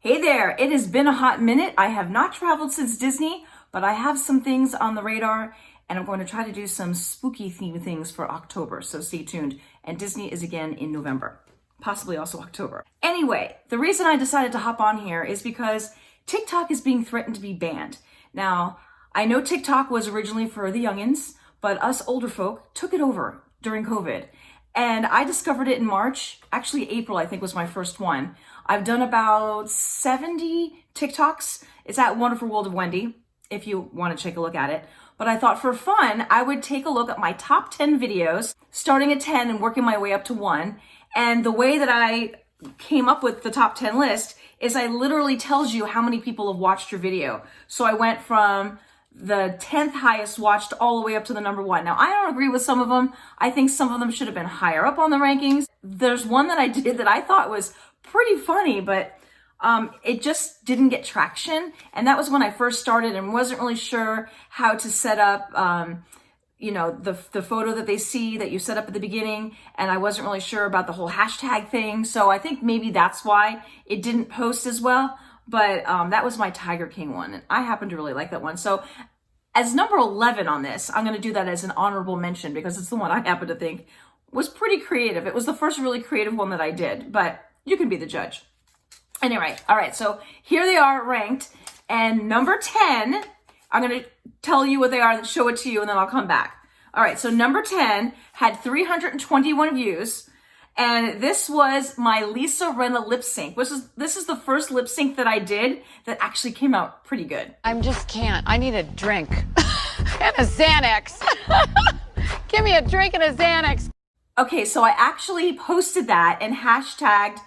Hey there, it has been a hot minute. I have not traveled since Disney, but I have some things on the radar and I'm going to try to do some spooky theme things for October, so stay tuned. And Disney is again in November, possibly also October. Anyway, the reason I decided to hop on here is because TikTok is being threatened to be banned. Now, I know TikTok was originally for the youngins, but us older folk took it over during COVID. And I discovered it in March, actually April I think was my first one. I've done about 70 TikToks. It's at Wonderful World of Wendy, if you want to take a look at it. But I thought for fun, I would take a look at my top 10 videos, starting at 10 and working my way up to 1. And the way that I came up with the top 10 list is I literally tells you how many people have watched your video. So I went from the 10th highest watched all the way up to the number 1. Now, I don't agree with some of them. I think some of them should have been higher up on the rankings. There's one that I did that I thought was pretty funny, but it just didn't get traction. And that was when I first started and wasn't really sure how to set up, the photo that they see that you set up at the beginning. And I wasn't really sure about the whole hashtag thing. So I think maybe that's why it didn't post as well. But that was my Tiger King one. And I happen to really like that one. So as number 11 on this, I'm going to do that as an honorable mention because it's the one I happen to think was pretty creative. It was the first really creative one that I did, but you can be the judge. Anyway, all right, so here they are ranked. And number 10, I'm going to tell you what they are and show it to you, and then I'll come back. All right, so number 10 had 321 views. And this was my Lisa Rinna lip sync. This is the first lip sync that I did that actually came out pretty good. I just can't. I need a drink and a Xanax. Give me a drink and a Xanax. Okay, so I actually posted that and hashtagged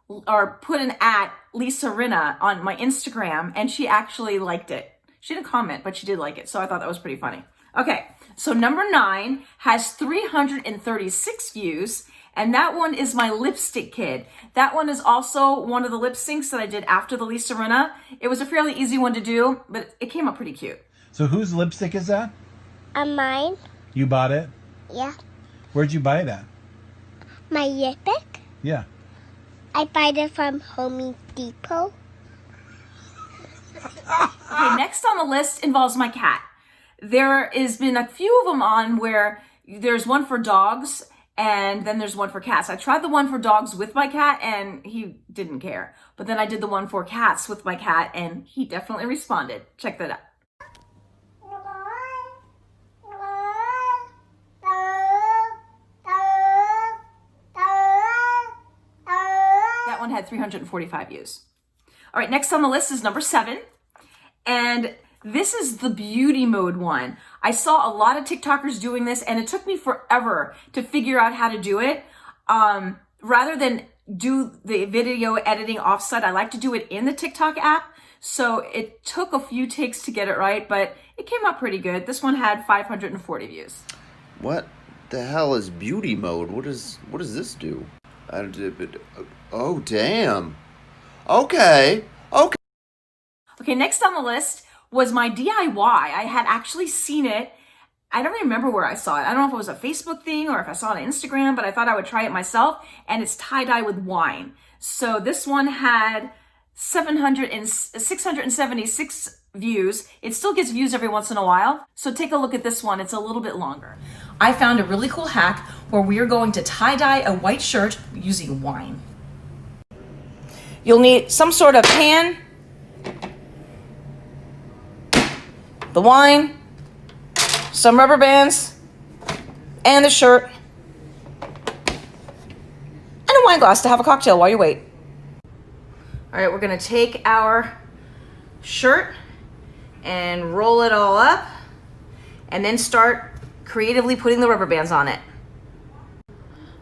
or put an @ Lisa Rinna on my Instagram, and she actually liked it. She didn't comment, but she did like it, so I thought that was pretty funny. Okay, so number 9 has 336 views, and that one is my lipstick kid. That one is also one of the lip syncs that I did after the Lisa Rinna. It was a fairly easy one to do, but it came out pretty cute. So whose lipstick is that? Mine. You bought it? Yeah. Where'd you buy it at? My lipstick? Yeah. I buy it from Home Depot. Okay, next on the list involves my cat. There has been a few of them on where there's one for dogs and then there's one for cats. I tried the one for dogs with my cat and he didn't care. But then I did the one for cats with my cat and he definitely responded. Check that out. That one had 345 views. All right, next on the list is number 7. And this is the beauty mode one. I saw a lot of TikTokers doing this and it took me forever to figure out how to do it. Rather than do the video editing offsite, I like to do it in the TikTok app. So it took a few takes to get it right, but it came out pretty good. This one had 540 views. What the hell is beauty mode? What does this do? Oh, damn. Okay. Okay, next on the list was my DIY. I had actually seen it. I don't remember where I saw it. I don't know if it was a Facebook thing or if I saw it on Instagram, but I thought I would try it myself. And it's tie-dye with wine. So this one had 676 views. It still gets views every once in a while. So take a look at this one. It's a little bit longer. I found a really cool hack where we are going to tie-dye a white shirt using wine. You'll need some sort of pan, the wine, some rubber bands, and the shirt, and a wine glass to have a cocktail while you wait. All right, we're gonna take our shirt and roll it all up and then start creatively putting the rubber bands on it.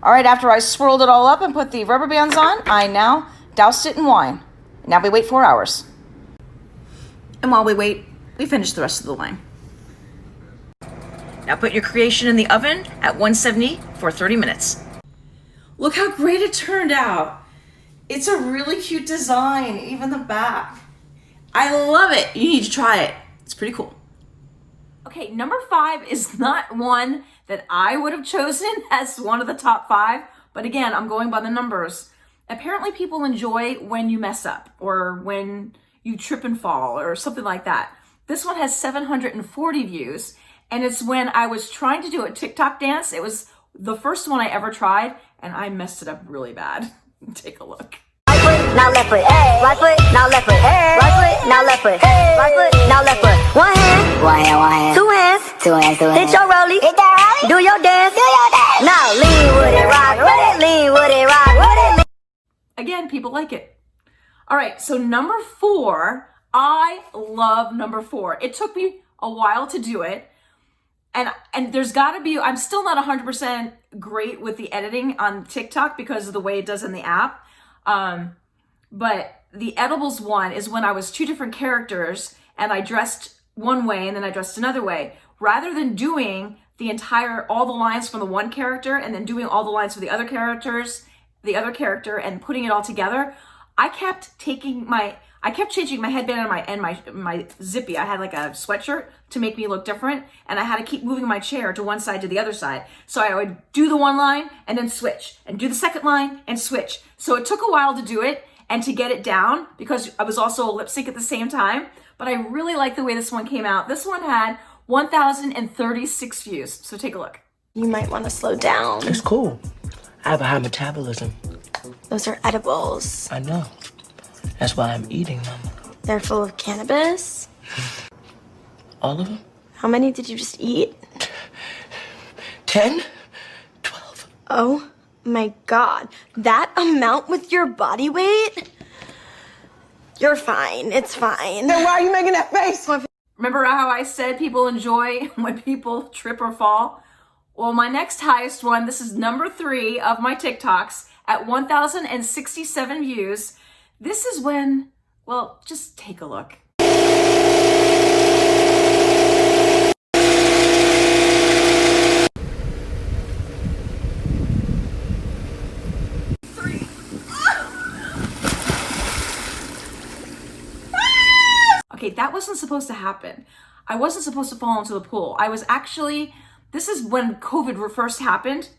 All right, after I swirled it all up and put the rubber bands on, I now doused it in wine. Now we wait 4 hours. And while we wait, we finish the rest of the wine. Now put your creation in the oven at 170 for 30 minutes. Look how great it turned out. It's a really cute design, even the back. I love it. You need to try it. It's pretty cool. Okay, number 5 is not one that I would have chosen as one of the top 5, but again, I'm going by the numbers. Apparently people enjoy when you mess up or when you trip and fall or something like that. This one has 740 views, and it's when I was trying to do a TikTok dance. It was the first one I ever tried, and I messed it up really bad. Take a look. Right foot, now left foot. Hey. Right foot, now left foot. Hey. Right foot, now left foot. Hey. Right foot, now left foot. One hand, one hand, one hand. Two hands, two hands, two hands. Hit your rollie, hit that rollie. Do your dance, do your dance. Now lean with it, rock with it, lean with it, rock with it. Again, people like it. All right, so number 4, I love number 4. It took me a while to do it. And there's gotta be, I'm still not 100% great with the editing on TikTok because of the way it does in the app. But the edibles one is when I was 2 different characters and I dressed one way and then I dressed another way. Rather than doing all the lines from the one character and then doing all the lines for the other character and putting it all together, I kept changing my headband and my zippy. I had like a sweatshirt to make me look different, and I had to keep moving my chair to one side to the other side. So I would do the one line and then switch, and do the second line and switch. So it took a while to do it and to get it down because I was also a lip sync at the same time. But I really like the way this one came out. This one had 1,036 views. So take a look. You might want to slow down. It's cool. I have a high metabolism. Those are edibles. I know. That's why I'm eating them. They're full of cannabis. All of them? How many did you just eat? 10? 12. Oh my God. That amount with your body weight? You're fine. It's fine. Then why are you making that face? Remember how I said people enjoy when people trip or fall? Well, my next highest one, this is number 3 of my TikToks at 1,067 views. This is when, well, just take a look. Okay, that wasn't supposed to happen. I wasn't supposed to fall into the pool. I was actually, this is when COVID first happened,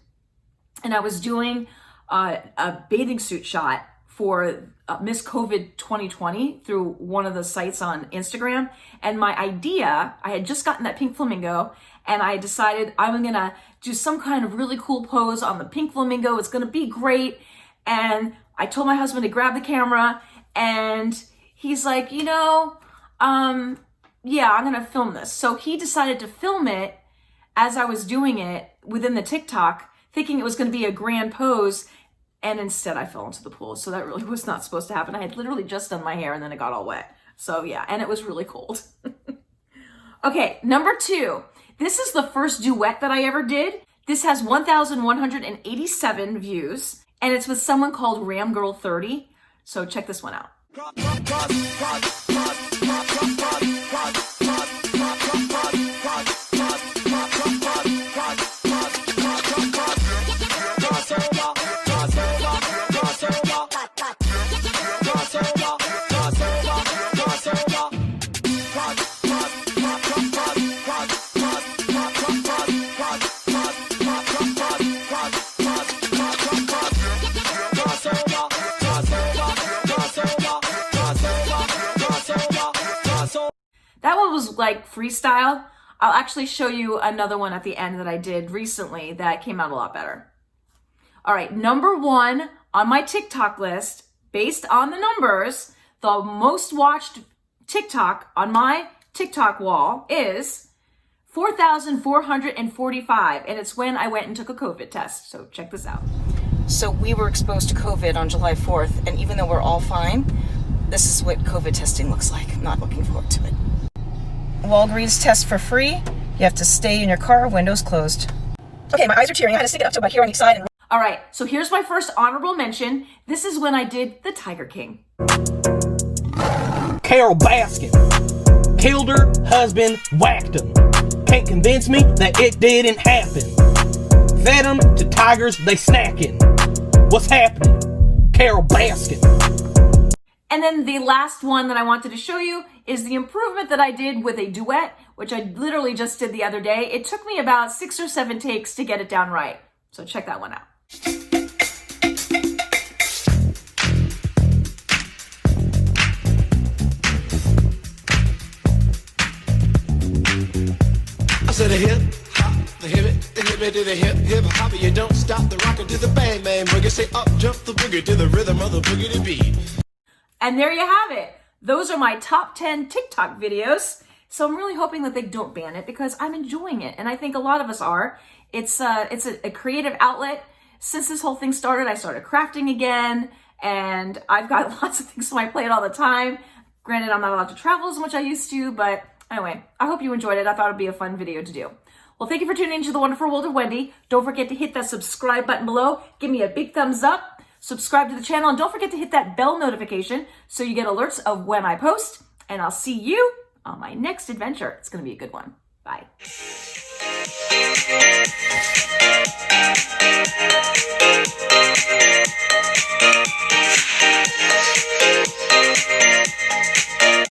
and I was doing a bathing suit shot for Miss COVID 2020 through one of the sites on Instagram. And my idea, I had just gotten that pink flamingo, and I decided I'm gonna do some kind of really cool pose on the pink flamingo. It's gonna be great. And I told my husband to grab the camera, and he's like, yeah, I'm gonna film this. So he decided to film it as I was doing it within the TikTok, thinking it was gonna be a grand pose, and instead I fell into the pool. So that really was not supposed to happen. I had literally just done my hair and then it got all wet. So yeah, and it was really cold. Okay, number 2. This is the first duet that I ever did. This has 1,187 views, and it's with someone called RamGirl30. So check this one out. That one was like freestyle. I'll actually show you another one at the end that I did recently that came out a lot better. All right, number 1 on my TikTok list, based on the numbers, the most watched TikTok on my TikTok wall is 4,445, and it's when I went and took a COVID test. So check this out. So we were exposed to COVID on July 4th, and even though we're all fine, this is what COVID testing looks like. I'm not looking forward to it. Walgreens test for free. You have to stay in your car, windows closed. Okay, my eyes are tearing. I had to stick it up to about here on each side. All right, so here's my first honorable mention. This is when I did the Tiger King. Carol Baskin killed her husband, whacked him. Can't convince me that it didn't happen. Fed them to tigers, they snacking. What's happening? Carol Baskin. And then the last one that I wanted to show you is the improvement that I did with a duet, which I literally just did the other day. It took me about 6 or 7 takes to get it down right. So check that one out. to the hip hop, the hip it to the hip hip hop. You don't stop the rocker to the bang bang boogie. Say up jump the boogie to the rhythm of the boogie to beat. And there you have it. Those are my top 10 TikTok videos. So I'm really hoping that they don't ban it because I'm enjoying it. And I think a lot of us are. It's a creative outlet. Since this whole thing started, I started crafting again. And I've got lots of things on my plate all the time. Granted, I'm not allowed to travel as much as I used to. But anyway, I hope you enjoyed it. I thought it'd be a fun video to do. Well, thank you for tuning into The Wonderful World of Wendy. Don't forget to hit that subscribe button below. Give me a big thumbs up. Subscribe to the channel. And don't forget to hit that bell notification so you get alerts of when I post. And I'll see you on my next adventure. It's going to be a good one. Bye. Thank you.